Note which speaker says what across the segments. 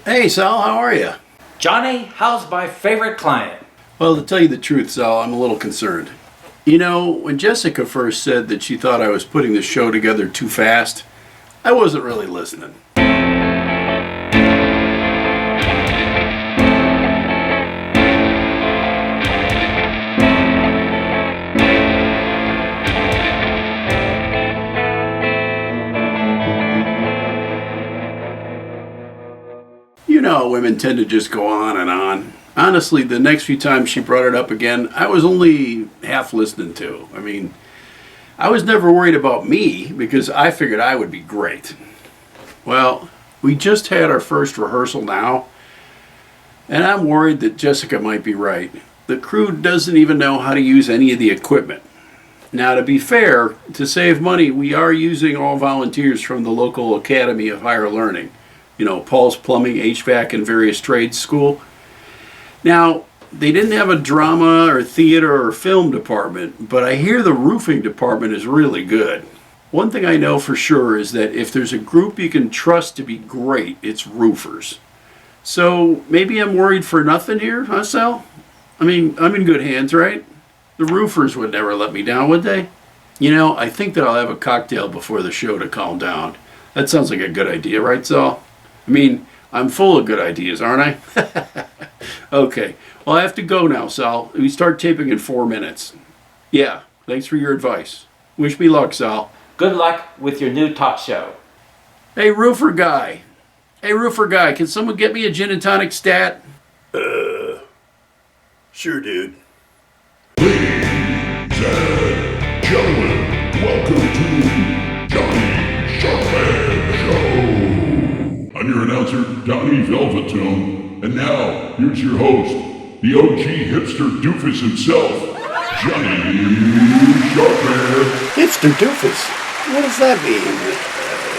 Speaker 1: Hey, Sal, how are you?
Speaker 2: Johnny, how's my favorite client?
Speaker 1: Well, to tell you the truth, Sal, I'm a little concerned. You know, when Jessica first said that she thought I was putting the show together too fast, I wasn't really listening. You know how women tend to just go on and on. Honestly, the next few times she brought it up again, I was only half listening to. I was never worried about me because I figured I would be great. Well, we just had our first rehearsal now, and I'm worried that Jessica might be right. The crew doesn't even know how to use any of the equipment. Now, to be fair, to save money, we are using all volunteers from the local Academy of Higher Learning. You know, Paul's Plumbing, HVAC, and various trades school. Now, they didn't have a drama or theater or film department, but I hear the roofing department is really good. One thing I know for sure is that if there's a group you can trust to be great, it's roofers. So maybe I'm worried for nothing here, huh, Sal? I'm in good hands, right? The roofers would never let me down, would they? You know, I think that I'll have a cocktail before the show to calm down. That sounds like a good idea, right, Sal? I'm full of good ideas, aren't I? Okay, well, I have to go now, Sal. We start taping in 4 minutes. Yeah, thanks for your advice. Wish me luck, Sal.
Speaker 2: Good luck with your new talk show.
Speaker 1: Hey, roofer guy. Can someone get me a gin and tonic stat? Sure, dude.
Speaker 3: Ladies and gentlemen, welcome to Johnny Sharkman Show. I'm your announcer, Donnie Velvetone, and now here's your host, the OG hipster doofus himself, Johnny Sharkman.
Speaker 1: Hipster doofus? What does that mean?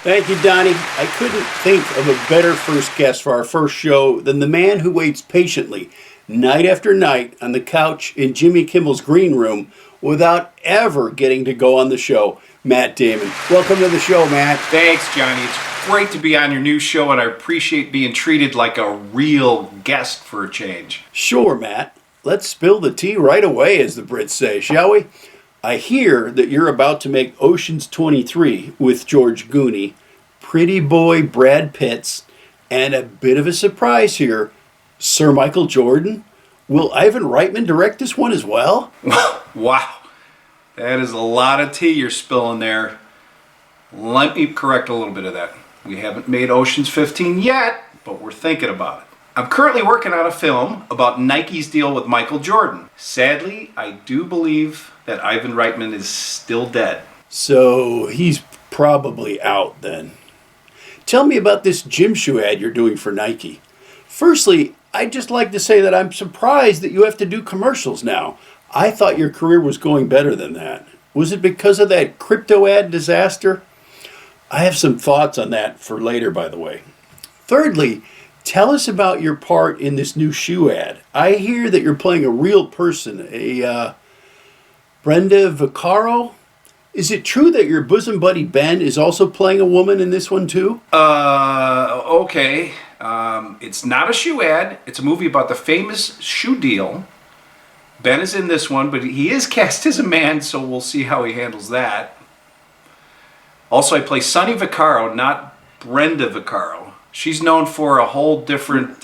Speaker 1: Thank you, Donnie. I couldn't think of a better first guest for our first show than the man who waits patiently, night after night, on the couch in Jimmy Kimmel's green room without ever getting to go on the show, Matt Dayman. Welcome to the show, Matt.
Speaker 4: Thanks, Johnny. It's great to be on your new show, and I appreciate being treated like a real guest for a change.
Speaker 1: Sure, Matt. Let's spill the tea right away, as the Brits say, shall we? I hear that you're about to make Ocean's 23 with George Clooney, pretty boy Brad Pitts, and a bit of a surprise here, Sir Michael Jordan. Will Ivan Reitman direct this one as well?
Speaker 4: Wow. That is a lot of tea you're spilling there. Let me correct a little bit of that. We haven't made Ocean's 15 yet, but we're thinking about it. I'm currently working on a film about Nike's deal with Michael Jordan. Sadly, I do believe that Ivan Reitman is still dead.
Speaker 1: So he's probably out then. Tell me about this gym shoe ad you're doing for Nike. Firstly, I'd just like to say that I'm surprised that you have to do commercials now. I thought your career was going better than that. Was it because of that crypto ad disaster? I have some thoughts on that for later, by the way. Thirdly, tell us about your part in this new shoe ad. I hear that you're playing a real person, a Brenda Vaccaro. Is it true that your bosom buddy Ben is also playing a woman in this one too?
Speaker 4: Okay. It's not a shoe ad. It's a movie about the famous shoe deal. Ben is in this one, but he is cast as a man, so we'll see how he handles that. Also, I play Sonny Vaccaro, not Brenda Vaccaro. She's known for a whole different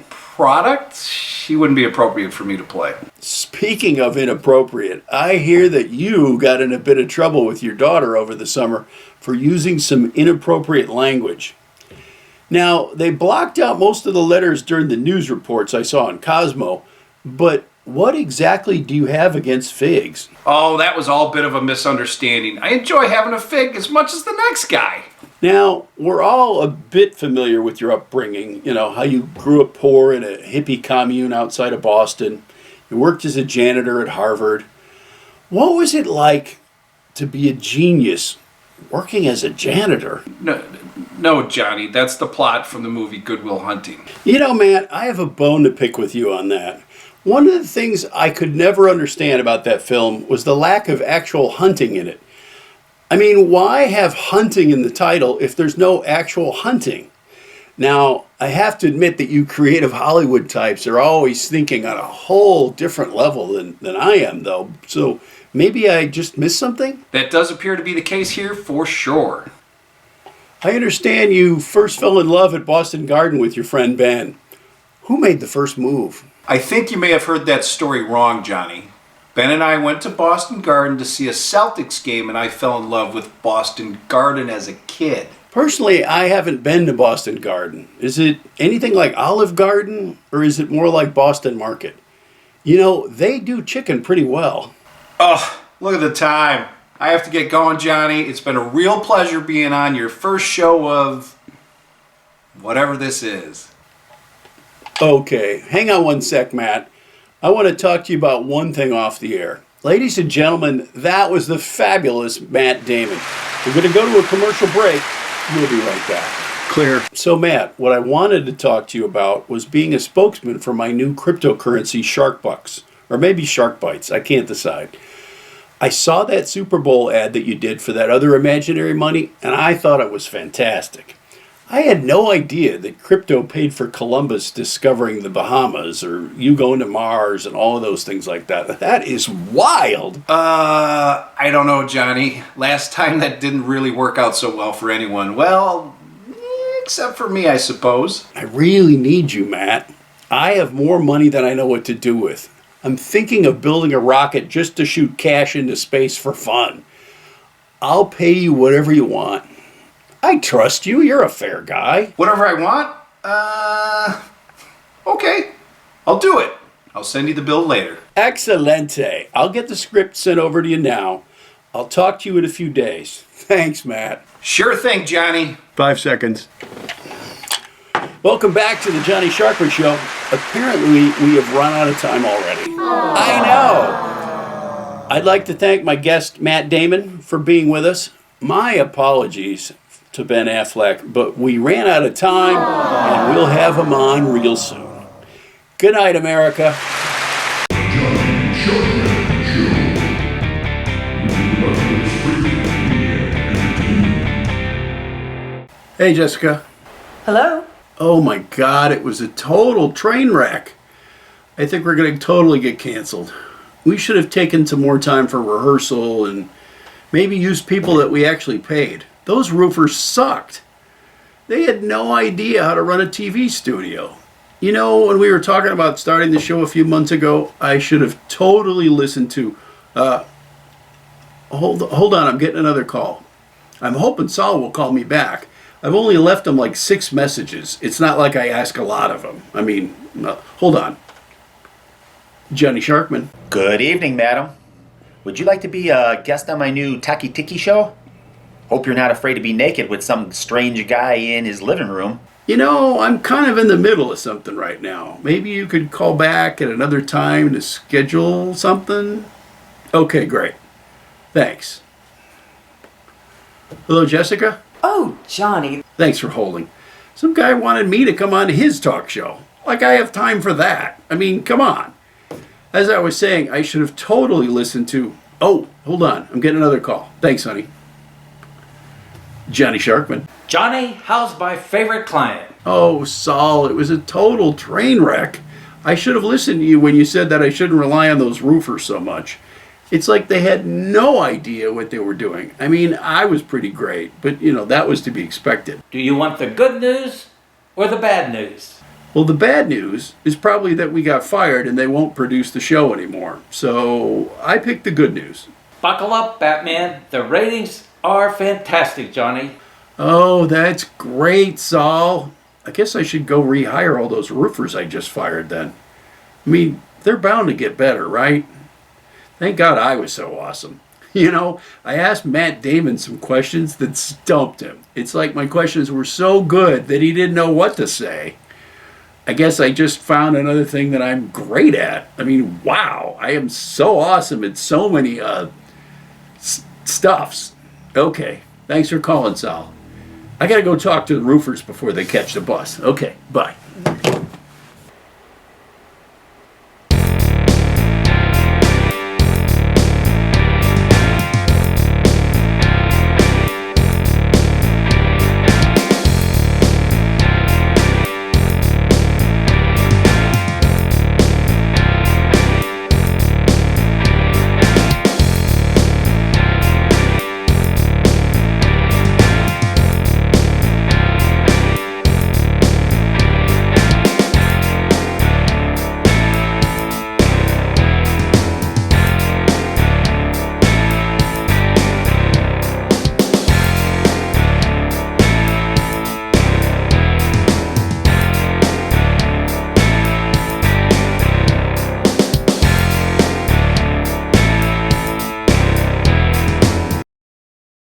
Speaker 4: product. She wouldn't be appropriate for me to play.
Speaker 1: Speaking of inappropriate, I hear that you got in a bit of trouble with your daughter over the summer for using some inappropriate language. Now, they blocked out most of the letters during the news reports I saw on Cosmo, but what exactly do you have against figs?
Speaker 4: Oh, that was all a bit of a misunderstanding. I enjoy having a fig as much as the next guy.
Speaker 1: Now, we're all a bit familiar with your upbringing, you know, how you grew up poor in a hippie commune outside of Boston. You worked as a janitor at Harvard. What was it like to be a genius working as a janitor?
Speaker 4: No, Johnny, that's the plot from the movie Good Will Hunting.
Speaker 1: You know, man, I have a bone to pick with you on that. One of the things I could never understand about that film was the lack of actual hunting in it. I mean, why have hunting in the title if there's no actual hunting? Now, I have to admit that you creative Hollywood types are always thinking on a whole different level than I am, though. So maybe I just missed something?
Speaker 4: That does appear to be the case here for sure.
Speaker 1: I understand you first fell in love at Boston Garden with your friend Ben. Who made the first move?
Speaker 4: I think you may have heard that story wrong, Johnny. Ben and I went to Boston Garden to see a Celtics game, and I fell in love with Boston Garden as a kid.
Speaker 1: Personally, I haven't been to Boston Garden. Is it anything like Olive Garden, or is it more like Boston Market? You know, they do chicken pretty well.
Speaker 4: Oh, look at the time. I have to get going, Johnny. It's been a real pleasure being on your first show of whatever this is.
Speaker 1: Okay, hang on one sec, Matt. I want to talk to you about one thing off the air. Ladies and gentlemen, that was the fabulous Matt Dayman. We're going to go to a commercial break. We'll be right back. Clear. So, Matt, what I wanted to talk to you about was being a spokesman for my new cryptocurrency, Shark Bucks. Or maybe Shark Bites. I can't decide. I saw that Super Bowl ad that you did for that other imaginary money, and I thought it was fantastic. I had no idea that crypto paid for Columbus discovering the Bahamas or you going to Mars and all of those things like that. That is wild.
Speaker 4: I don't know, Johnny. Last time that didn't really work out so well for anyone. Well, except for me, I suppose.
Speaker 1: I really need you, Matt. I have more money than I know what to do with. I'm thinking of building a rocket just to shoot cash into space for fun. I'll pay you whatever you want. I trust you. You're a fair guy.
Speaker 4: Whatever I want? Okay. I'll do it. I'll send you the bill later.
Speaker 1: Excelente. I'll get the script sent over to you now. I'll talk to you in a few days. Thanks, Matt.
Speaker 4: Sure thing, Johnny.
Speaker 1: 5 seconds. Welcome back to the Johnny Sharper Show. Apparently, we have run out of time already. I know. I'd like to thank my guest, Matt Dayman, for being with us. My apologies to Ben Affleck, but we ran out of time, and we'll have him on real soon. Good night, America.
Speaker 3: Johnny Sharkman Show.
Speaker 1: Hey, Jessica.
Speaker 5: Hello?
Speaker 1: Oh my God, it was a total train wreck. I think we're going to totally get canceled. We should have taken some more time for rehearsal and maybe used people that we actually paid. Those roofers sucked. They had no idea how to run a TV studio. You know, when we were talking about starting the show a few months ago, I should have totally listened to... Hold on, I'm getting another call. I'm hoping Saul will call me back. I've only left him like 6 messages. It's not like I ask a lot of them. I mean, hold on. Johnny Sharkman.
Speaker 6: Good evening, madam. Would you like to be a guest on my new Taki Tiki show? Hope you're not afraid to be naked with some strange guy in his living room.
Speaker 1: You know, I'm kind of in the middle of something right now. Maybe you could call back at another time to schedule something? Okay, great. Thanks. Hello, Jessica?
Speaker 5: Oh, Johnny.
Speaker 1: Thanks for holding. Some guy wanted me to come on his talk show. Like I have time for that. I mean, come on. As I was saying, I should have totally listened to... Oh, hold on. I'm getting another call. Thanks, honey. Johnny Sharkman.
Speaker 2: Johnny, how's my favorite client?
Speaker 1: Oh, Saul, it was a total train wreck. I should have listened to you when you said that I shouldn't rely on those roofers so much. It's like they had no idea what they were doing. I mean, I was pretty great, but, you know, that was to be expected.
Speaker 2: Do you want the good news or the bad news?
Speaker 1: Well, the bad news is probably that we got fired and they won't produce the show anymore. So I picked the good news.
Speaker 2: Buckle up, Batman. The ratings are fantastic, Johnny.
Speaker 1: Oh, that's great, Saul. I guess I should go rehire all those roofers I just fired then. I mean, they're bound to get better, right? Thank God I was so awesome. You know, I asked Matt Dayman some questions that stumped him. It's like my questions were so good that he didn't know what to say. I guess I just found another thing that I'm great at. I mean, wow, I am so awesome at so many stuffs. Okay, thanks for calling, Sal. I gotta go talk to the roofers before they catch the bus. Okay, bye.